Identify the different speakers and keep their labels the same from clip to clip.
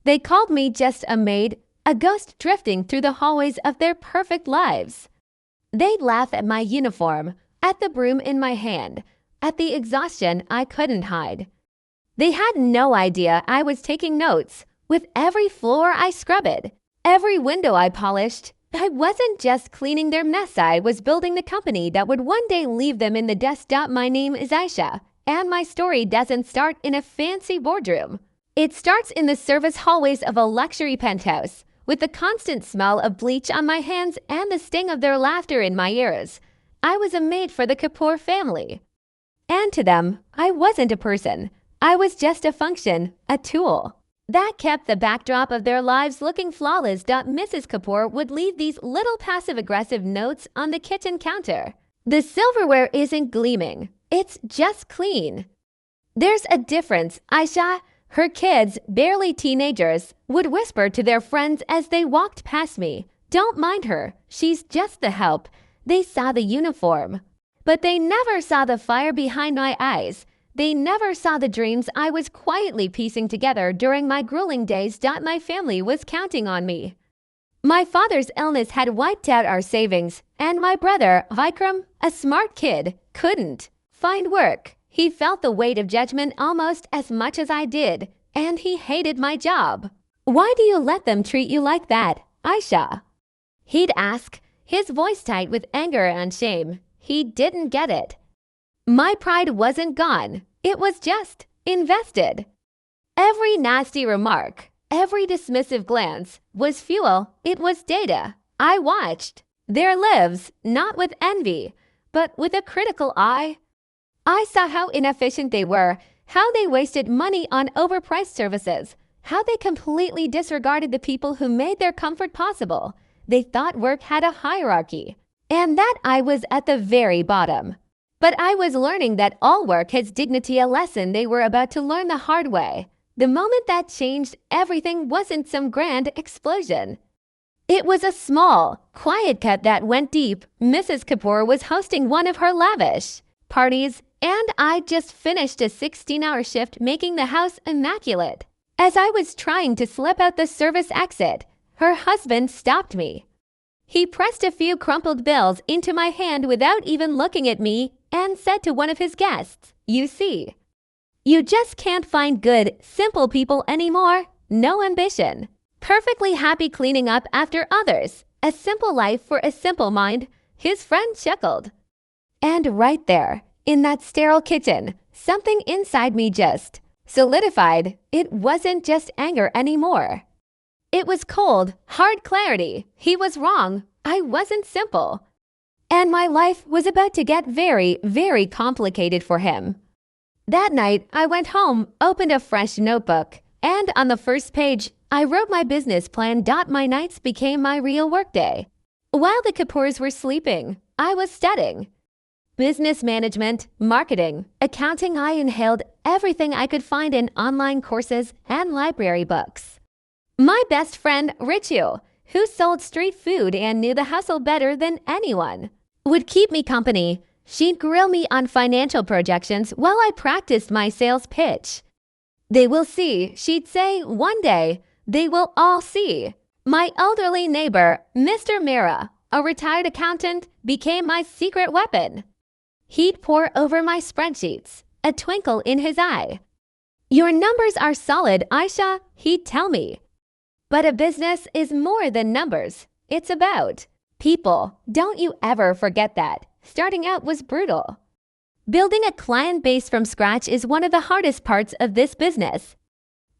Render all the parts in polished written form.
Speaker 1: They called me just a maid, a ghost drifting through the hallways of their perfect lives. They'd laugh at my uniform, at the broom in my hand, at the exhaustion I couldn't hide. They had no idea I was taking notes. With every floor I scrubbed, every window I polished, I wasn't just cleaning their mess, I was building the company that would one day leave them in the dust. My name is Aisha, and my story doesn't start in a fancy boardroom. It starts in the service hallways of a luxury penthouse, with the constant smell of bleach on my hands and the sting of their laughter in my ears. I was a maid for the Kapoor family. And to them, I wasn't a person. I was just a function, a tool. That kept the backdrop of their lives looking flawless. Mrs. Kapoor would leave these little passive-aggressive notes on the kitchen counter. The silverware isn't gleaming. It's just clean. There's a difference, Aisha. Her kids, barely teenagers, would whisper to their friends as they walked past me. Don't mind her. She's just the help. They saw the uniform. But they never saw the fire behind my eyes. They never saw the dreams I was quietly piecing together during my grueling days. My family was counting on me. My father's illness had wiped out our savings, and my brother, Vikram, a smart kid, couldn't find work. He felt the weight of judgment almost as much as I did, and he hated my job. Why do you let them treat you like that, Aisha? He'd ask, his voice tight with anger and shame. He didn't get it. My pride wasn't gone. It was just invested. Every nasty remark, every dismissive glance was fuel. It was data. I watched their lives, not with envy, but with a critical eye. I saw how inefficient they were, how they wasted money on overpriced services, how they completely disregarded the people who made their comfort possible. They thought work had a hierarchy, and that I was at the very bottom. But I was learning that all work has dignity, a lesson they were about to learn the hard way. The moment that changed everything wasn't some grand explosion. It was a small, quiet cut that went deep. Mrs. Kapoor was hosting one of her lavish parties, and I'd just finished a 16-hour shift making the house immaculate. As I was trying to slip out the service exit, her husband stopped me. He pressed a few crumpled bills into my hand without even looking at me and said to one of his guests, "You see, you just can't find good, simple people anymore. No ambition. Perfectly happy cleaning up after others. A simple life for a simple mind." His friend chuckled. And right there, in that sterile kitchen, something inside me just solidified. It wasn't just anger anymore. It was cold, hard clarity. He was wrong. I wasn't simple. And my life was about to get very, very complicated for him. That night, I went home, opened a fresh notebook, and on the first page, I wrote my business plan. My nights became my real workday. While the Kapoors were sleeping, I was studying business management, marketing, accounting. I inhaled everything I could find in online courses and library books. My best friend, Ritu, who sold street food and knew the hustle better than anyone, would keep me company. She'd grill me on financial projections while I practiced my sales pitch. "They will see," she'd say one day. "They will all see." My elderly neighbor, Mr. Mira, a retired accountant, became my secret weapon. He'd pore over my spreadsheets, a twinkle in his eye. "Your numbers are solid, Aisha," he'd tell me. But a business is more than numbers. It's about people. Don't you ever forget that. Starting out was brutal. Building a client base from scratch is one of the hardest parts of this business.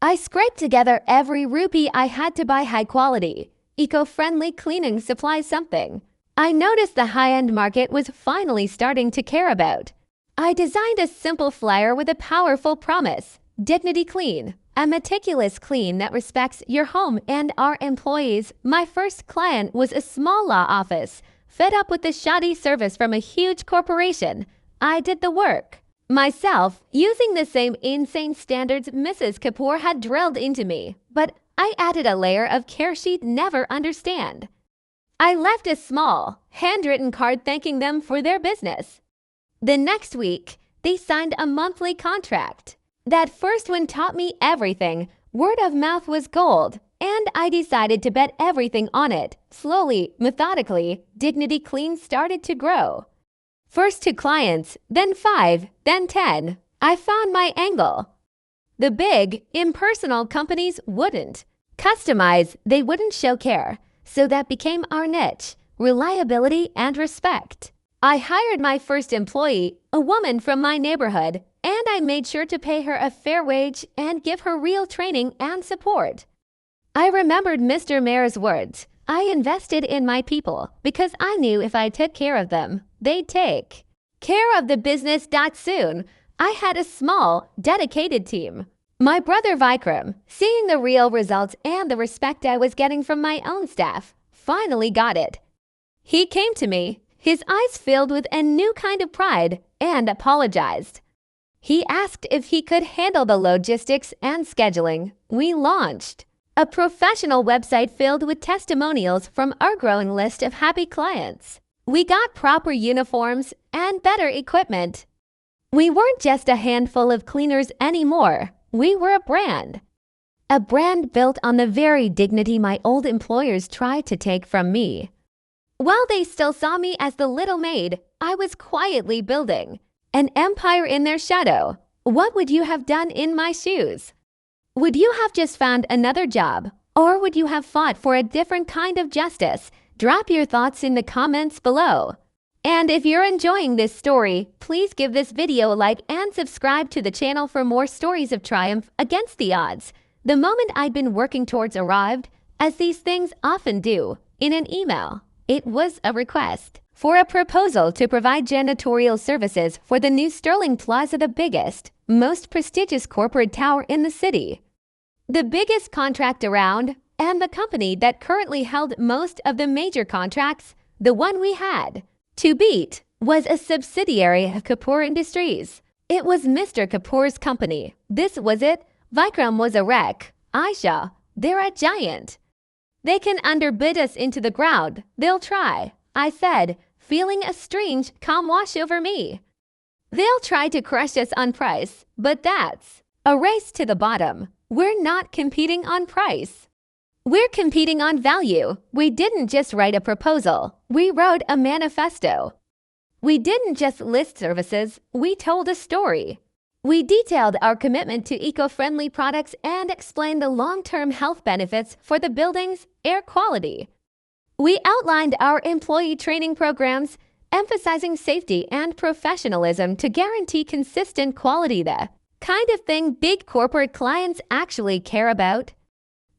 Speaker 1: I scraped together every rupee I had to buy high-quality, eco-friendly cleaning supplies. Something I noticed the high-end market was finally starting to care about. I designed a simple flyer with a powerful promise: dignity clean. A meticulous clean that respects your home and our employees. My first client was a small law office, fed up with the shoddy service from a huge corporation. I did the work myself, using the same insane standards Mrs. Kapoor had drilled into me, but I added a layer of care she'd never understand. I left a small, handwritten card thanking them for their business. The next week, they signed a monthly contract. That first one taught me everything. Word of mouth was gold, and I decided to bet everything on it. Slowly, methodically, Dignity Clean started to grow. First 2 clients, then 5, then 10. I found my angle. The big, impersonal companies wouldn't customize, they wouldn't show care. So that became our niche, reliability and respect. I hired my first employee, a woman from my neighborhood, and I made sure to pay her a fair wage and give her real training and support. I remembered Mr. Mayor's words. I invested in my people because I knew if I took care of them, they'd take care of the business. Soon, I had a small, dedicated team. My brother Vikram, seeing the real results and the respect I was getting from my own staff, finally got it. He came to me, his eyes filled with a new kind of pride, and apologized. He asked if he could handle the logistics and scheduling. We launched a professional website filled with testimonials from our growing list of happy clients. We got proper uniforms and better equipment. We weren't just a handful of cleaners anymore. We were a brand. A brand built on the very dignity my old employers tried to take from me. While they still saw me as the little maid, I was quietly building an empire in their shadow. What would you have done in my shoes? Would you have just found another job, or would you have fought for a different kind of justice? Drop your thoughts in the comments below. And if you're enjoying this story, please give this video a like and subscribe to the channel for more stories of triumph against the odds. The moment I'd been working towards arrived, as these things often do, in an email. It was a request for a proposal to provide janitorial services for the new Sterling Plaza, the biggest, most prestigious corporate tower in the city. The biggest contract around, and the company that currently held most of the major contracts, the one we had to beat, was a subsidiary of Kapoor Industries. It was Mr. Kapoor's company. This was it. Vikram was a wreck. Aisha, they're a giant. They can underbid us into the ground. They'll try, I said, feeling a strange calm wash over me. They'll try to crush us on price, but that's a race to the bottom. We're not competing on price. We're competing on value. We didn't just write a proposal. We wrote a manifesto. We didn't just list services. We told a story. We detailed our commitment to eco-friendly products and explained the long-term health benefits for the building's air quality. We outlined our employee training programs, emphasizing safety and professionalism to guarantee consistent quality, the kind of thing big corporate clients actually care about.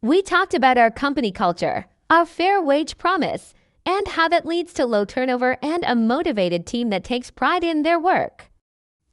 Speaker 1: We talked about our company culture, our fair wage promise, and how that leads to low turnover and a motivated team that takes pride in their work.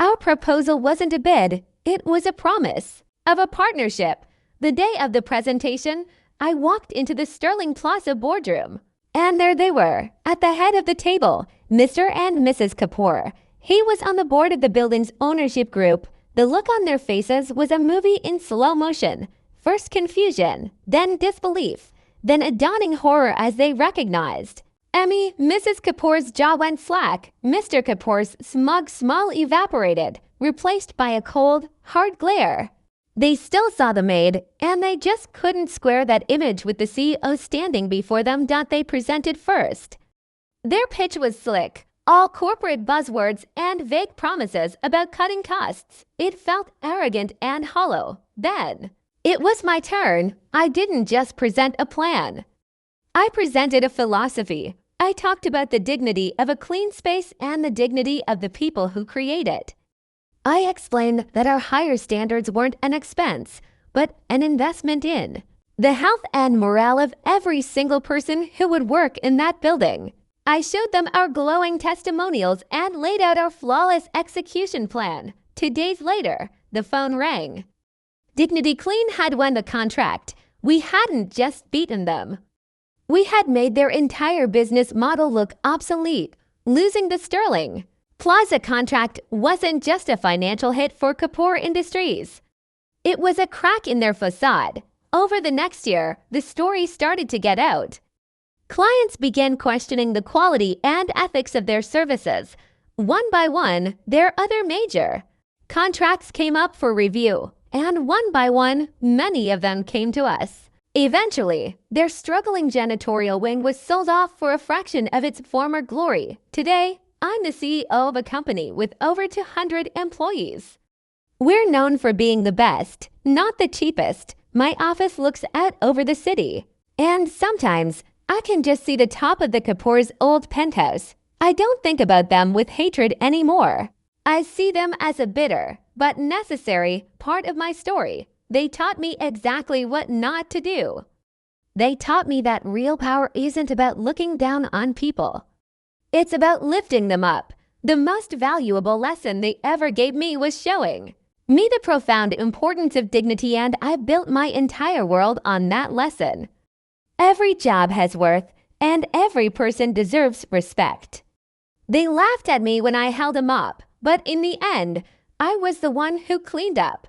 Speaker 1: Our proposal wasn't a bid, it was a promise of a partnership. The day of the presentation, I walked into the Sterling Plaza boardroom, and there they were, at the head of the table, Mr. and Mrs. Kapoor. He was on the board of the building's ownership group. The look on their faces was a movie in slow motion. First confusion, then disbelief, then a dawning horror as they recognized Emmy. Mrs. Kapoor's jaw went slack. Mr. Kapoor's smug smile evaporated, replaced by a cold, hard glare. They still saw the maid, and they just couldn't square that image with the CEO standing before them. They presented first. Their pitch was slick, all corporate buzzwords and vague promises about cutting costs. It felt arrogant and hollow. Then it was my turn. I didn't just present a plan. I presented a philosophy. I talked about the dignity of a clean space and the dignity of the people who create it. I explained that our higher standards weren't an expense, but an investment in the health and morale of every single person who would work in that building. I showed them our glowing testimonials and laid out our flawless execution plan. 2 days later, the phone rang. Dignity Clean had won the contract. We hadn't just beaten them. We had made their entire business model look obsolete. Losing the Sterling Plaza contract wasn't just a financial hit for Kapoor Industries. It was a crack in their facade. Over the next year, the story started to get out. Clients began questioning the quality and ethics of their services. One by one, their other major contracts came up for review. And one by one, many of them came to us. Eventually, their struggling janitorial wing was sold off for a fraction of its former glory. Today, I'm the CEO of a company with over 200 employees. We're known for being the best, not the cheapest. My office looks out over the city. And sometimes, I can just see the top of the Kapoor's old penthouse. I don't think about them with hatred anymore. I see them as a bitter, but necessary part of my story. They taught me exactly what not to do. They taught me that real power isn't about looking down on people. It's about lifting them up. The most valuable lesson they ever gave me was showing me the profound importance of dignity, and I built my entire world on that lesson. Every job has worth, and every person deserves respect. They laughed at me when I held a mop, but in the end, I was the one who cleaned up.